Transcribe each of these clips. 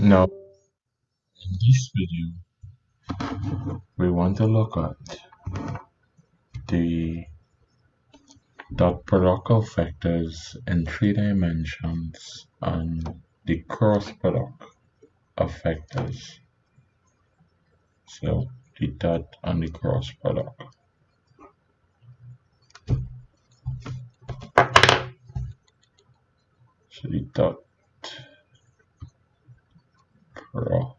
Now, in this video, we want to look at the dot product of vectors in three dimensions and the cross product of vectors. So, the dot and the cross product. So, the dot product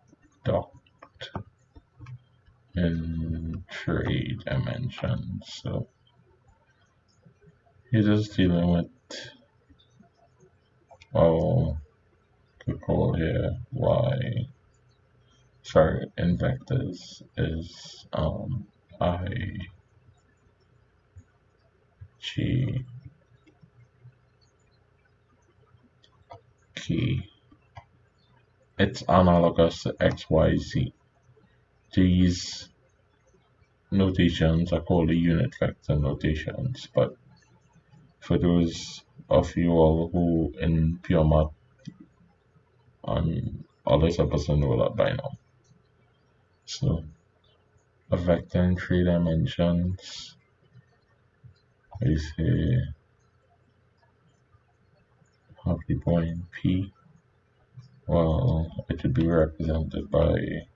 in three dimensions. So, you're just dealing with all the call here y. Sorry, in vectors is I, G, K. It's analogous to XYZ. These notations are called the unit vector notations, but for those of you all who in pure math and others of us know that by now. So a vector in three dimensions, we say have the point P. Well, it would be represented by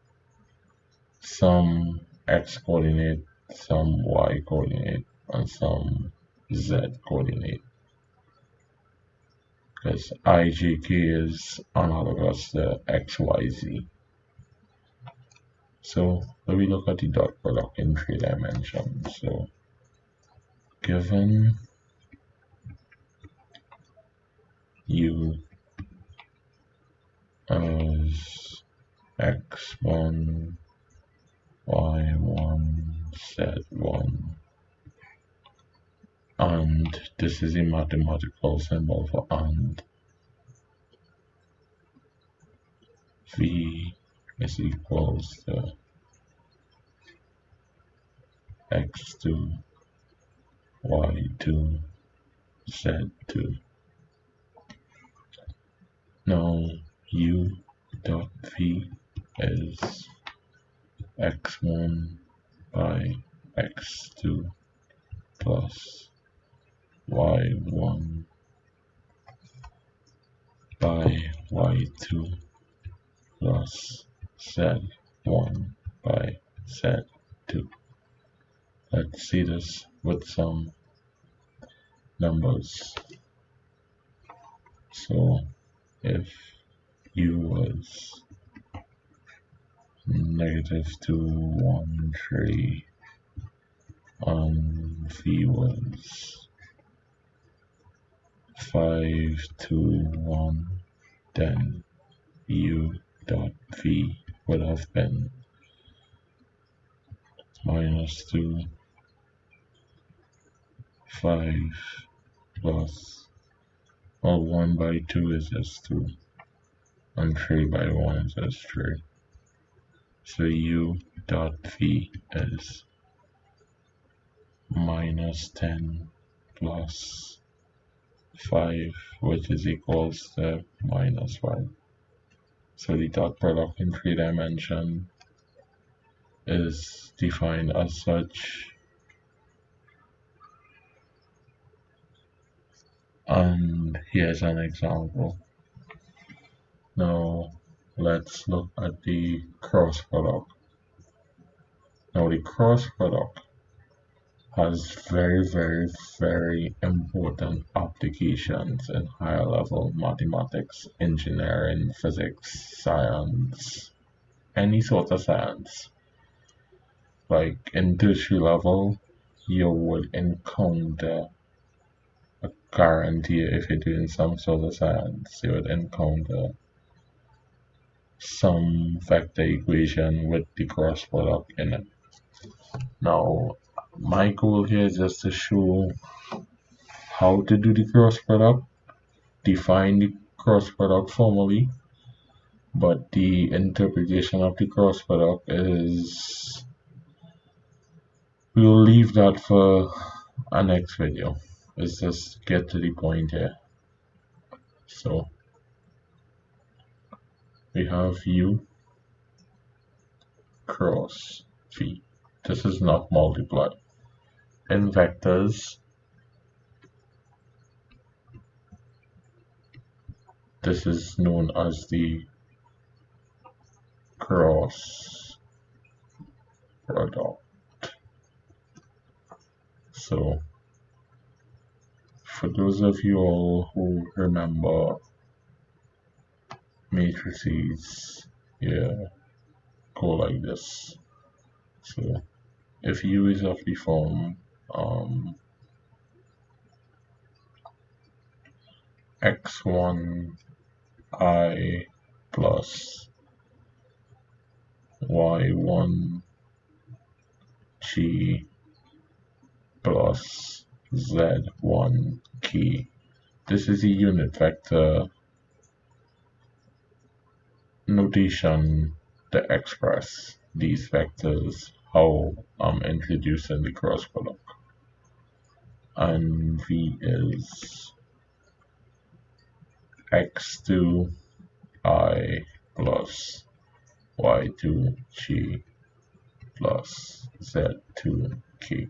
some x coordinate, some y coordinate, and some z coordinate. Because IJK is analogous to XYZ. So when we look at the dot product in three dimensions, so given u as x1, y1, z1, and this is a mathematical symbol for and, v is equals to x2, y2, z2. Now u dot v is x1 by x2 plus y1 by y2 plus z1 by z2. Let's see this with some numbers. So if u was -213 and v was 521, then u dot v would have been -2, 5 plus, well, 1 by 2 is just 2, and 3 by 1 is just 3. So u dot v is -10 plus 5, which is equals to -5. So the dot product in three dimension is defined as such, and here's an example. Now let's look at the cross product. Now the cross product has very important applications in higher level mathematics, engineering, physics, science, any sort of science. Like in tertiary level, you would encounter a guarantee if you're doing some sort of science, you would encounter some vector equation with the cross product in it. Now, my goal here is just to show how to do the cross product, define the cross product formally, but the interpretation of the cross product is, we'll leave that for our next video. Let's just get to the point here. So we have u cross v. This is not multiply. In vectors, this is known as the cross product. So for those of you all who remember matrices, yeah, go like this. So if u is of the form x1 I plus y1 g plus z1 key. This is a unit vector notation to express these vectors, how I'm introducing the cross product. And v is x2 I plus y2 g plus z2 k.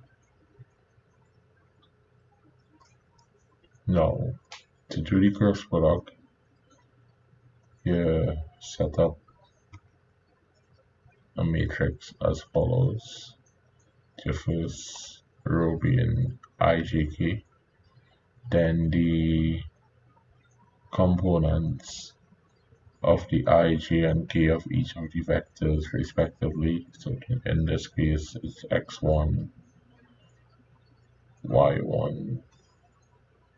Now, to do the cross product, you set up a matrix as follows. The first row being ijk, then the components of the ij and k of each of the vectors respectively. So in this case, it's x1, y1,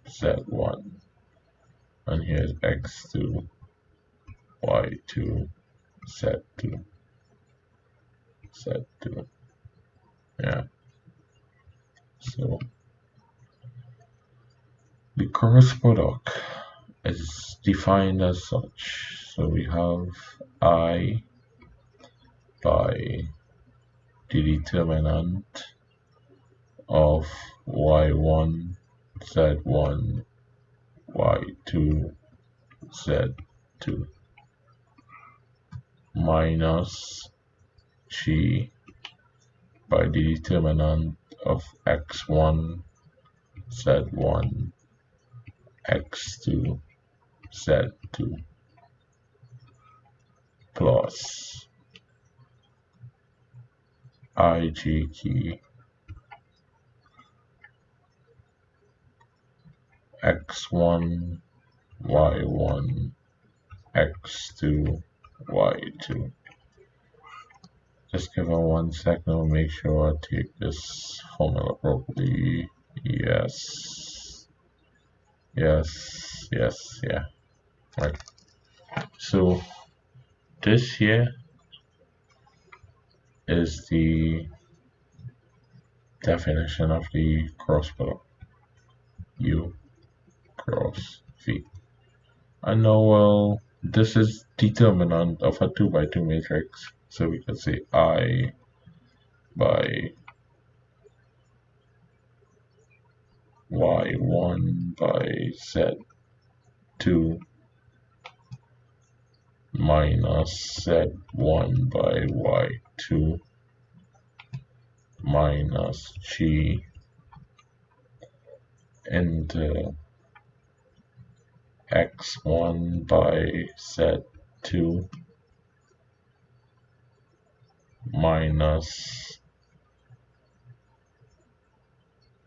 z1, and here's x2, y2, z2, z2. Yeah. So the cross product is defined as such. So we have I by the determinant of y1, z1, y2, z2 minus g by the determinant of x1, z1, x2, z2 plus ij key x1, y1, x2, y2. Just give it 1 second, I'll make sure I take this formula properly. Yes, yes, yes, yeah. Right. So this here is the definition of the cross product, u cross v. And now, well, this is determinant of a 2 by 2 matrix, so we can say I by y1 by z2 minus z1 by y2 minus g into x1 by z2 minus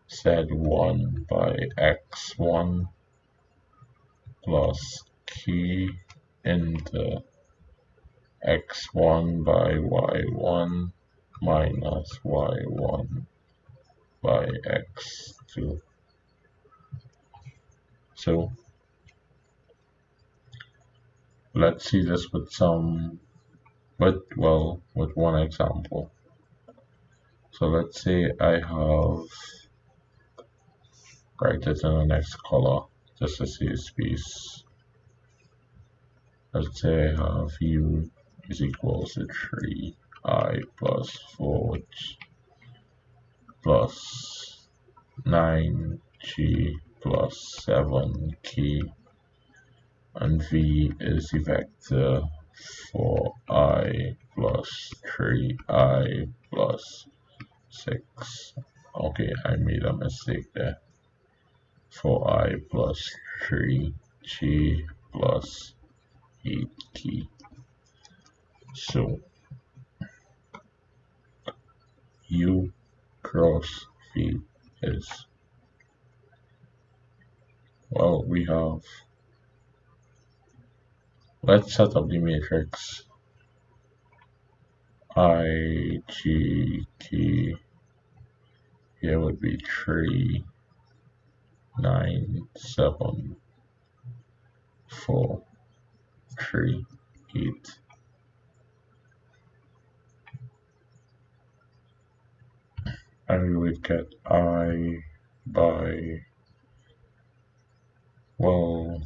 z1 by x1 plus key into x1 by y1 minus y1 by x2. So let's see this with one example. So let's say I have, write it in the next color just to see a space. Let's say I have u is equals to 3i plus 4 plus 9g plus 7k, and v is the vector for I plus 3I plus 6. Okay, I made a mistake there. For I plus 3G plus 8K. So U cross V is, well, we have, let's set up the matrix I, G, K. Here would be 3, 9, 7, 4, 3, 8. And we would get I by, well,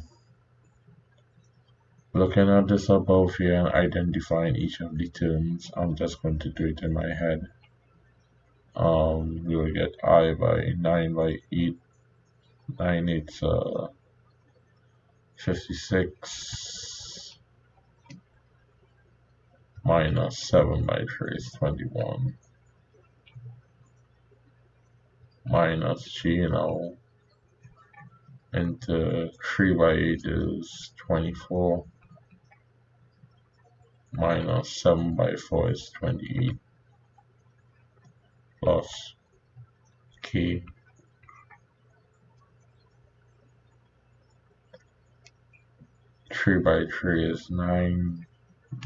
looking at this above here and identifying each of the terms, I'm just going to do it in my head. We will get I by 9 by 8. 9 it's 56 minus 7 by 3 is 21 minus G now into 3 by 8 is 24 minus 7 by 4 is 28 plus K. 3 by 3 is 9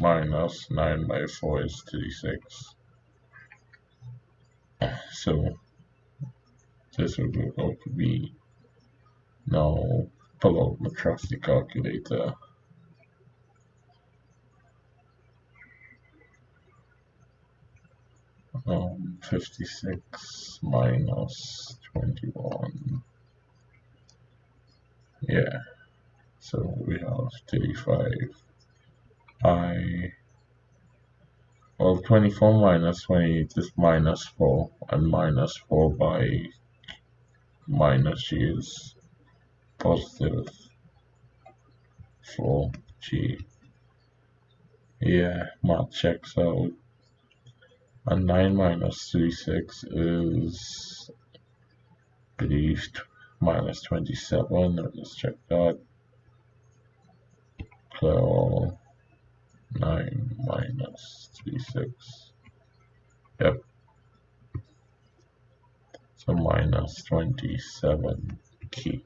minus 9 by 4 is 36. So this will go out to be, now pull out my trusty calculator. 56 minus 21. Yeah, so we have 35. Well, 24 minus 28 is minus 4, and minus 4 by minus G is positive 4G. Yeah, math checks out. And 9 minus 36 is, I believe, minus 27. Let's check that. So 9 minus 36. Yep. So minus 27 key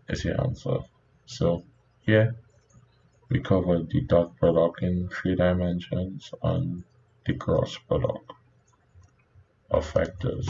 is the answer. So yeah, we covered the dot product in 3 dimensions and the cross product of vectors.